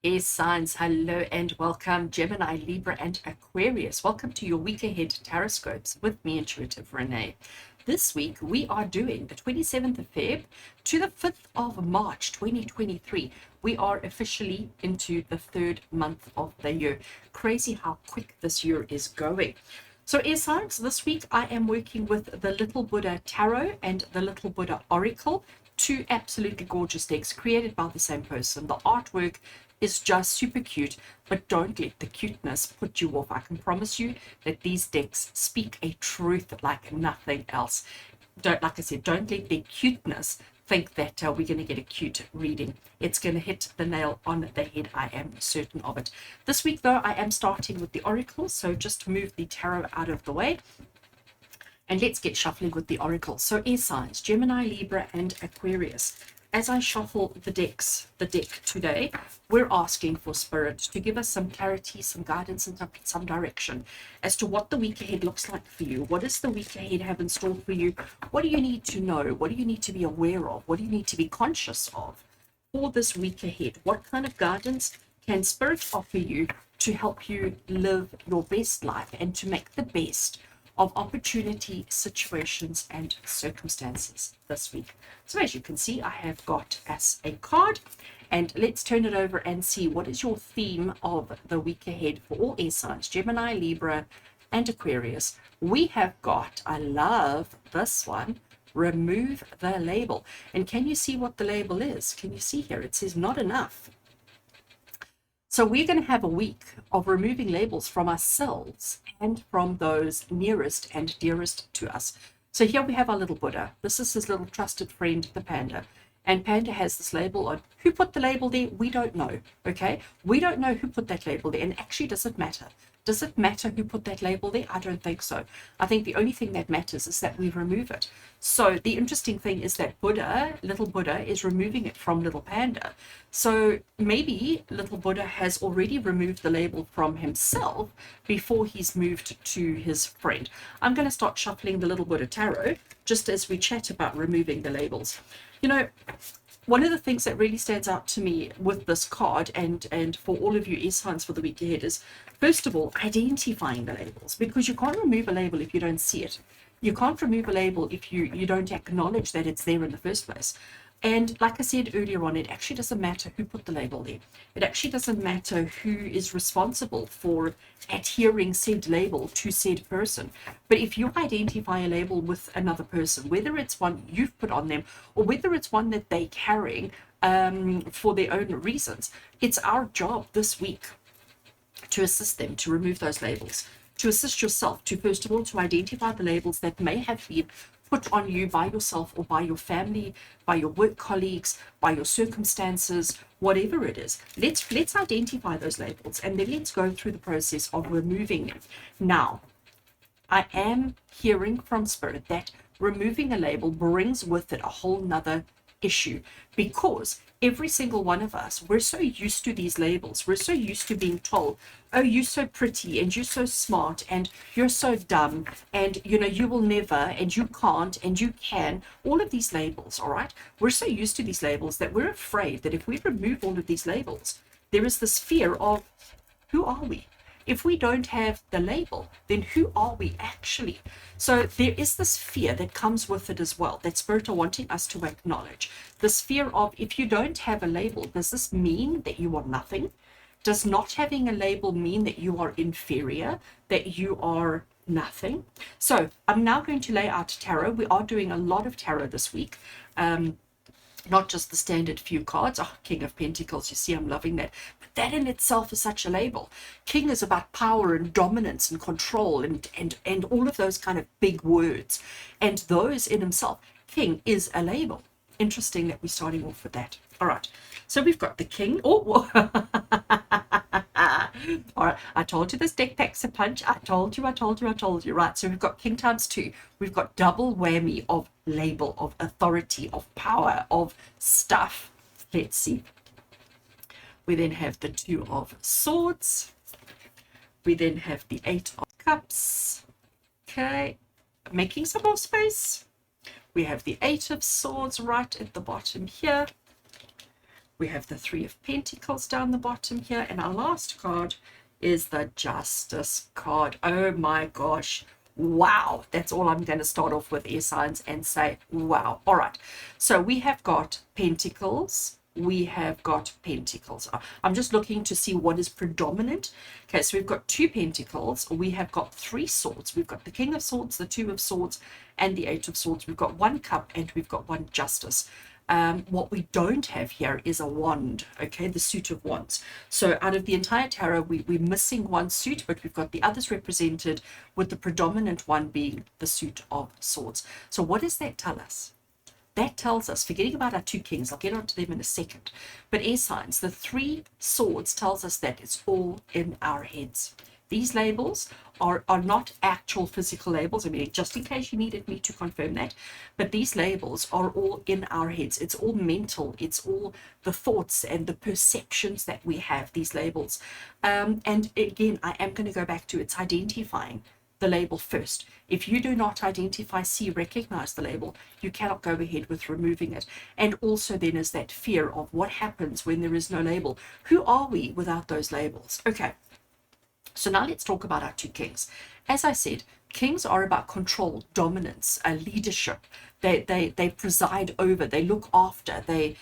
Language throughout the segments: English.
Air signs, hello and welcome, Gemini, Libra, and Aquarius. Welcome to your week ahead TarotScopes with me, intuitive Rene. This week we are doing the 27th of Feb to the 5th of March 2023. We are officially into the third month of the year. Crazy how quick this year is going. So air signs, this week I am working with the Little Buddha Tarot and the Little Buddha Oracle, two absolutely gorgeous decks created by the same person. The artwork is just super cute, but don't let the cuteness put you off. I can promise you that these decks speak a truth like nothing else. Like I said, don't let their cuteness think that we're going to get a cute reading. It's going to hit the nail on the head. I am certain of it. This week, though, I am starting with the oracle, so just move the tarot out of the way. And let's get shuffling with the oracle. So air signs, Gemini, Libra, and Aquarius. As I shuffle the deck today, we're asking for Spirit to give us some clarity, some guidance, and some direction as to what the week ahead looks like for you. What does the week ahead have in store for you? What do you need to know? What do you need to be aware of? What do you need to be conscious of for this week ahead? What kind of guidance can Spirit offer you to help you live your best life and to make the best of opportunity, situations, and circumstances this week? So as you can see, I have got as a card, and let's turn it over and see what is your theme of the week ahead for all air signs, Gemini, Libra, and Aquarius. We have got, I love this one, remove the label. And can you see what the label is? Can you see here? It says not enough. So we're going to have a week of removing labels from ourselves and from those nearest and dearest to us. So here we have our little Buddha. This is his little trusted friend, the panda. And panda has this label on. Who put the label there? We don't know, okay? We don't know who put that label there. And actually, does it matter? Does it matter who put that label there? I don't think so. I think the only thing that matters is that we remove it. So the interesting thing is that Buddha, little Buddha, is removing it from little panda. So maybe little Buddha has already removed the label from himself before he's moved to his friend. I'm going to start shuffling the little Buddha tarot just as we chat about removing the labels. You know, one of the things that really stands out to me with this card and for all of you air signs for the week ahead is, first of all, identifying the labels, because you can't remove a label if you don't see it. You can't remove a label if you don't acknowledge that it's there in the first place. And like I said earlier on, it actually doesn't matter who put the label there. It actually doesn't matter who is responsible for adhering said label to said person. But if you identify a label with another person, whether it's one you've put on them or whether it's one that they're carrying for their own reasons, it's our job this week to assist them to remove those labels, to assist yourself to, first of all, to identify the labels that may have been put on you by yourself or by your family, by your work colleagues, by your circumstances, whatever it is. Let's identify those labels and then let's go through the process of removing them. Now, I am hearing from Spirit that removing a label brings with it a whole nother issue, because every single one of us, we're so used to these labels. We're so used to being told, oh, you're so pretty and you're so smart and you're so dumb and you will never and you can't and you can, all of these labels. All right, we're so used to these labels that we're afraid that if we remove all of these labels, there is this fear of, who are we? If we don't have the label, then who are we actually? So there is this fear that comes with it as well, that Spirit are wanting us to acknowledge. This fear of, if you don't have a label, does this mean that you are nothing? Does not having a label mean that you are inferior, that you are nothing? So I'm now going to lay out tarot. We are doing a lot of tarot this week. Not just the standard few cards. Oh, King of Pentacles, you see, I'm loving that. But that in itself is such a label. King is about power and dominance and control and all of those kind of big words. And those in himself, King is a label. Interesting that we're starting off with that. All right. So we've got the King. Oh, all right. I told you this deck packs a punch. I told you. Right. So we've got King times 2. We've got double whammy of label, of authority, of power, of stuff. Let's see. We then have the 2 of Swords. We then have the 8 of Cups. Okay. Making some more space. We have the 8 of Swords right at the bottom here. We have the Three of Pentacles down the bottom here. And our last card is the Justice card. Oh my gosh. Wow. That's all I'm going to start off with, air signs, and say, wow. All right. So we have got Pentacles. We have got Pentacles. I'm just looking to see what is predominant. Okay, so we've got 2 Pentacles. We have got 3 Swords. We've got the King of Swords, the 2 of Swords, and the 8 of Swords. We've got 1 Cup, and we've got 1 Justice. What we don't have here is a wand, okay, the suit of wands. So out of the entire tarot, we're missing 1 suit, but we've got the others represented, with the predominant one being the suit of swords. So what does that tell us? That tells us, forgetting about our 2 kings, I'll get onto them in a second, but air signs, the 3 swords tells us that it's all in our heads. These labels are not actual physical labels. I mean, just in case you needed me to confirm that, but these labels are all in our heads. It's all mental. It's all the thoughts and the perceptions that we have, these labels. And again, I am going to go back to, it's identifying the label first. If you do not identify, see, recognize the label, you cannot go ahead with removing it. And also then is that fear of what happens when there is no label. Who are we without those labels? Okay. So now let's talk about our 2 kings. As I said, kings are about control, dominance, leadership. They preside over, they look after, they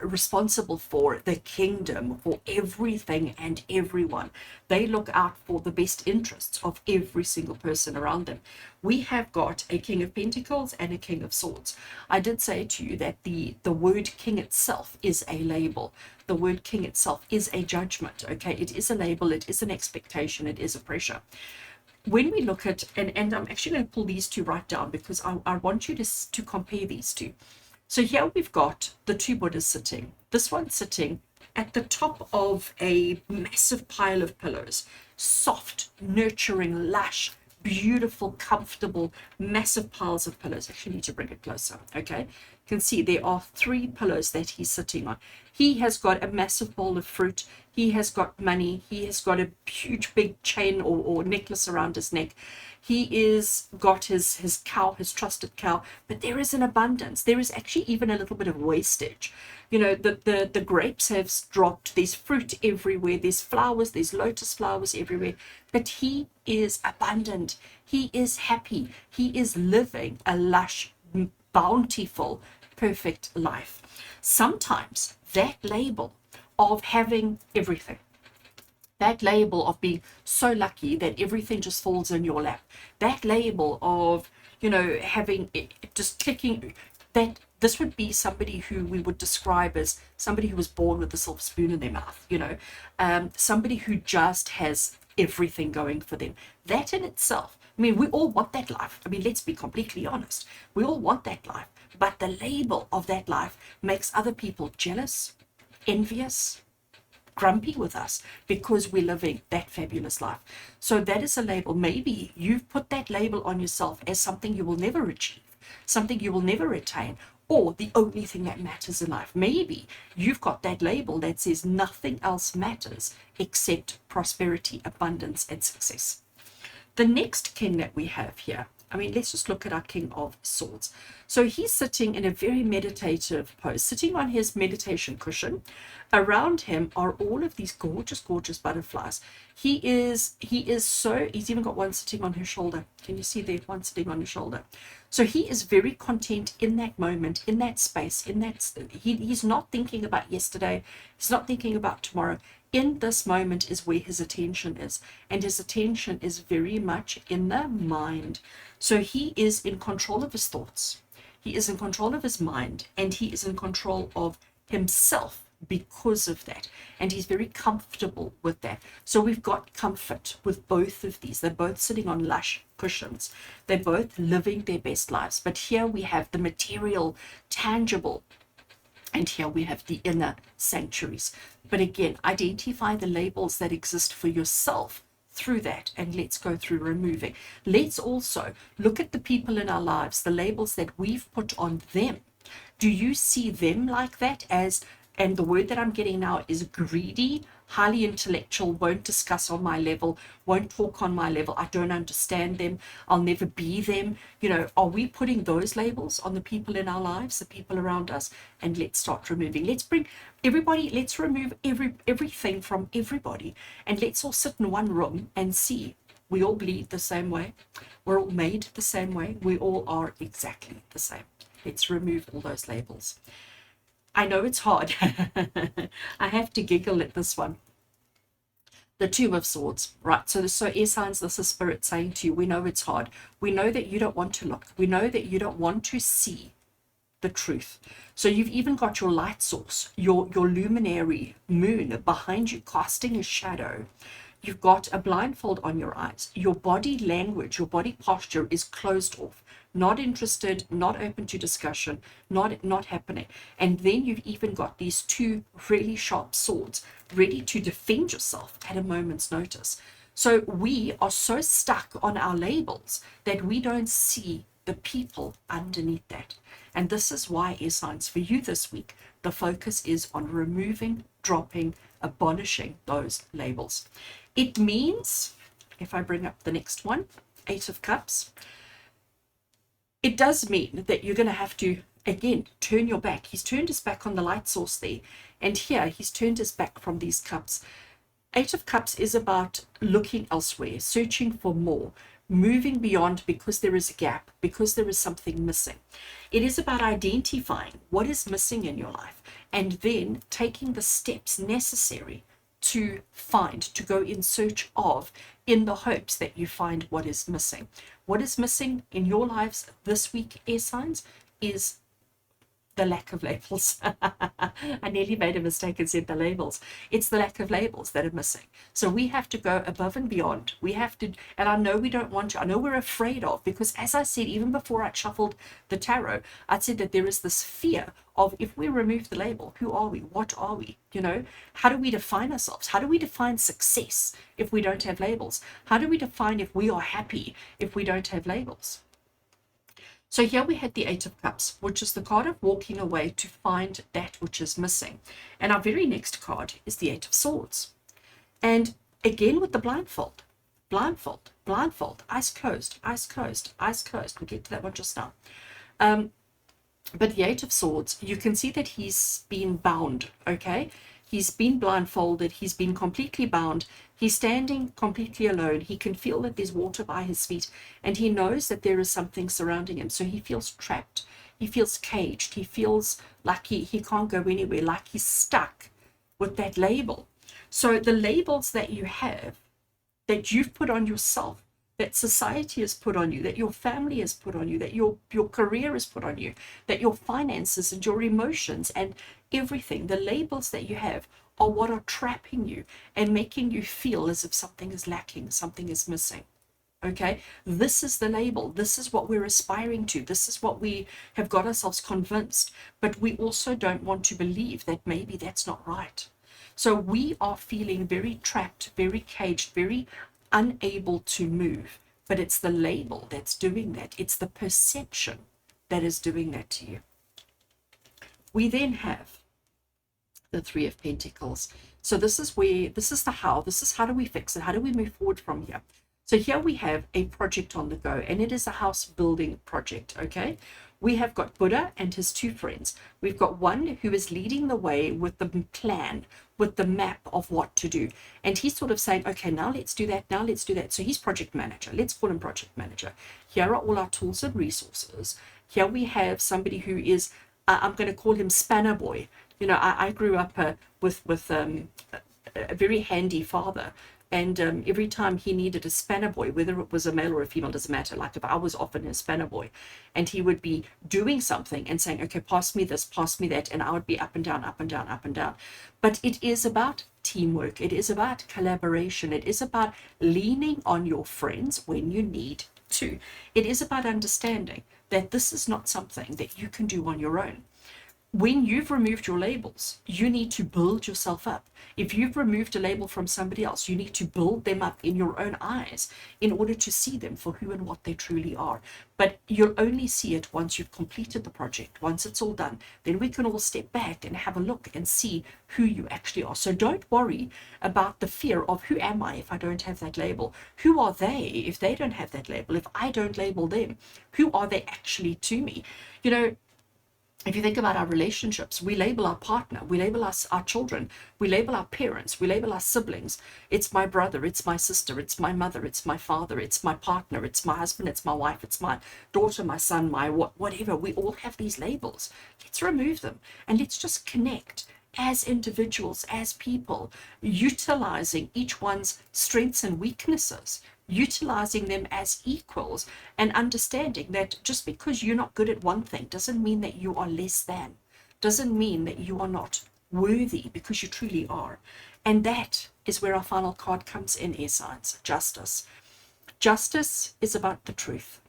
responsible for the kingdom, for everything and everyone. They look out for the best interests of every single person around them. We have got a King of Pentacles and a King of Swords. I did say to you that the word king itself is a label. The word king itself is a judgment, okay? It is a label, it is an expectation, it is a pressure. When we look at, and I'm actually going to pull these 2 right down, because I want you to compare these 2. So here we've got the 2 Buddhas sitting. This one sitting at the top of a massive pile of pillows. Soft, nurturing, lush, beautiful, comfortable, massive piles of pillows. Actually need to bring it closer, okay? You can see there are 3 pillows that he's sitting on. He has got a massive bowl of fruit. He has got money. He has got a huge big chain or necklace around his neck. He is got his cow, his trusted cow, but there is an abundance. There is actually even a little bit of wastage. You know, the grapes have dropped. There's fruit everywhere. There's flowers. There's lotus flowers everywhere. But he is abundant. He is happy. He is living a lush, bountiful, perfect life. Sometimes that label of having everything, that label of being so lucky that everything just falls in your lap, that label of, you know, having it just clicking, that this would be somebody who we would describe as somebody who was born with a silver spoon in their mouth, you know, somebody who just has everything going for them. That in itself, I mean, we all want that life. I mean, let's be completely honest. We all want that life. But the label of that life makes other people jealous, envious, grumpy with us, because we're living that fabulous life. So that is a label. Maybe you've put that label on yourself as something you will never achieve, something you will never attain, or the only thing that matters in life. Maybe you've got that label that says nothing else matters except prosperity, abundance, and success. The next king that we have here, I mean, let's just look at our King of Swords. So he's sitting in a very meditative pose, sitting on his meditation cushion. Around him are all of these gorgeous, gorgeous butterflies. He's even got one sitting on his shoulder. Can you see there? One sitting on his shoulder. So he is very content in that moment, in that space, he's not thinking about yesterday. He's not thinking about tomorrow. In this moment is where his attention is, and his attention is very much in the mind. So he is in control of his thoughts. He is in control of his mind, and he is in control of himself because of that. And he's very comfortable with that. So we've got comfort with both of these. They're both sitting on lush cushions. They're both living their best lives. But here we have the material, tangible, and here we have the inner sanctuaries. But again, identify the labels that exist for yourself through that, and let's go through removing. Let's also look at the people in our lives, the labels that we've put on them. Do you see them like that, as and the word that I'm getting now is greedy, highly intellectual, won't discuss on my level, won't talk on my level, I don't understand them, I'll never be them. Are we putting those labels on the people in our lives, the people around us? And let's start removing. Let's bring everybody, let's remove everything from everybody, and let's all sit in one room and see. We all bleed the same way. We're all made the same way. We all are exactly the same. Let's remove all those labels. I know it's hard. I have to giggle at this one. The Two of Swords, right? So air signs, this is Spirit saying to you, we know it's hard. We know that you don't want to look. We know that you don't want to see the truth. So you've even got your light source, your luminary moon behind you, casting a shadow. You've got a blindfold on your eyes. Your body language, your body posture is closed off, not interested, not open to discussion, not happening. And then you've even got these two really sharp swords ready to defend yourself at a moment's notice. So we are so stuck on our labels that we don't see the people underneath that. And this is why, air signs, for you this week, the focus is on removing, dropping, abolishing those labels. It means, if I bring up the next one, Eight of Cups, it does mean that you're going to have to, again, turn your back. He's turned his back on the light source there, and here he's turned his back from these cups. Eight of Cups is about looking elsewhere, searching for more, moving beyond because there is a gap, because there is something missing. It is about identifying what is missing in your life and then taking the steps necessary to find, to go in search of, in the hopes that you find what is missing. What is missing in your lives this week, air signs, is the lack of labels. I nearly made a mistake and said the labels. It's the lack of labels that are missing. So we have to go above and beyond. We have to, and I know we don't want to, I know we're afraid of, because as I said, even before I shuffled the tarot, I said that there is this fear of, if we remove the label, who are we? What are we? How do we define ourselves? How do we define success if we don't have labels? How do we define if we are happy if we don't have labels? So here we had the Eight of Cups, which is the card of walking away to find that which is missing. And our very next card is the Eight of Swords. And again with the blindfold, eyes closed, eyes closed, eyes closed. We'll get to that one just now. But the Eight of Swords, you can see that he's been bound, okay? He's been blindfolded. He's been completely bound. He's standing completely alone. He can feel that there's water by his feet, and he knows that there is something surrounding him. So he feels trapped. He feels caged. He feels like he can't go anywhere, like he's stuck with that label. So the labels that you have, that you've put on yourself, that society has put on you, that your family has put on you, that your career has put on you, that your finances and your emotions and everything, the labels that you have are what are trapping you and making you feel as if something is lacking, something is missing. Okay, this is the label. This is what we're aspiring to. This is what we have got ourselves convinced, but we also don't want to believe that maybe that's not right. So we are feeling very trapped, very caged, very unable to move, but it's the label that's doing that. It's the perception that is doing that to you. We then have the Three of Pentacles. So this is the how. This is how do we fix it? How do we move forward from here? So here we have a project on the go, and it is a house building project, okay? We have got Buddha and his two friends. We've got one who is leading the way with the plan, with the map of what to do. And he's sort of saying, okay, now let's do that, now let's do that. So he's project manager. Let's call him project manager. Here are all our tools and resources. Here we have somebody who is, I'm going to call him Spanner Boy. I grew up with a very handy father. And every time he needed a spanner boy, whether it was a male or a female, doesn't matter. Like if I was often a spanner boy, and he would be doing something and saying, okay, pass me this, pass me that. And I would be up and down, up and down, up and down. But it is about teamwork. It is about collaboration. It is about leaning on your friends when you need to. It is about understanding that this is not something that you can do on your own. when you've removed your labels, you need to build yourself up. If you've removed a label from somebody else, you need to build them up in your own eyes in order to see them for who and what they truly are. But you'll only see it once you've completed the project. Once it's all done, then we can all step back and have a look and see who you actually are. So don't worry about the fear of, who am I if I don't have that label? Who are they if they don't have that label? If I don't label them, who are they actually to me? You know, if you think about our relationships, we label our partner, we label our children, we label our parents, we label our siblings. It's my brother, it's my sister, it's my mother, it's my father, it's my partner, it's my husband, it's my wife, it's my daughter, my son, my whatever. We all have these labels. Let's remove them and let's just connect as individuals, as people, utilizing each one's strengths and weaknesses, utilizing them as equals, and understanding that just because you're not good at one thing doesn't mean that you are less than, doesn't mean that you are not worthy, because you truly are. And that is where our final card comes in, air signs: justice. Justice is about the truth.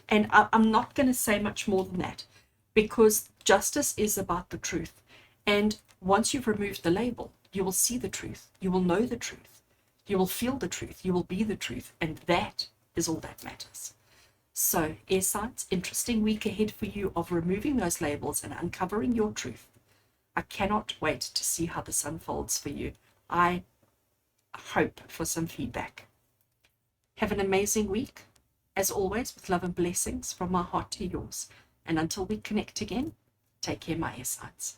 And I'm not going to say much more than that, because justice is about the truth. And once you've removed the label, you will see the truth, you will know the truth, you will feel the truth, you will be the truth, and that is all that matters. So, air signs, interesting week ahead for you of removing those labels and uncovering your truth. I cannot wait to see how this unfolds for you. I hope for some feedback. Have an amazing week, as always, with love and blessings from my heart to yours. And until we connect again, take care, my air signs.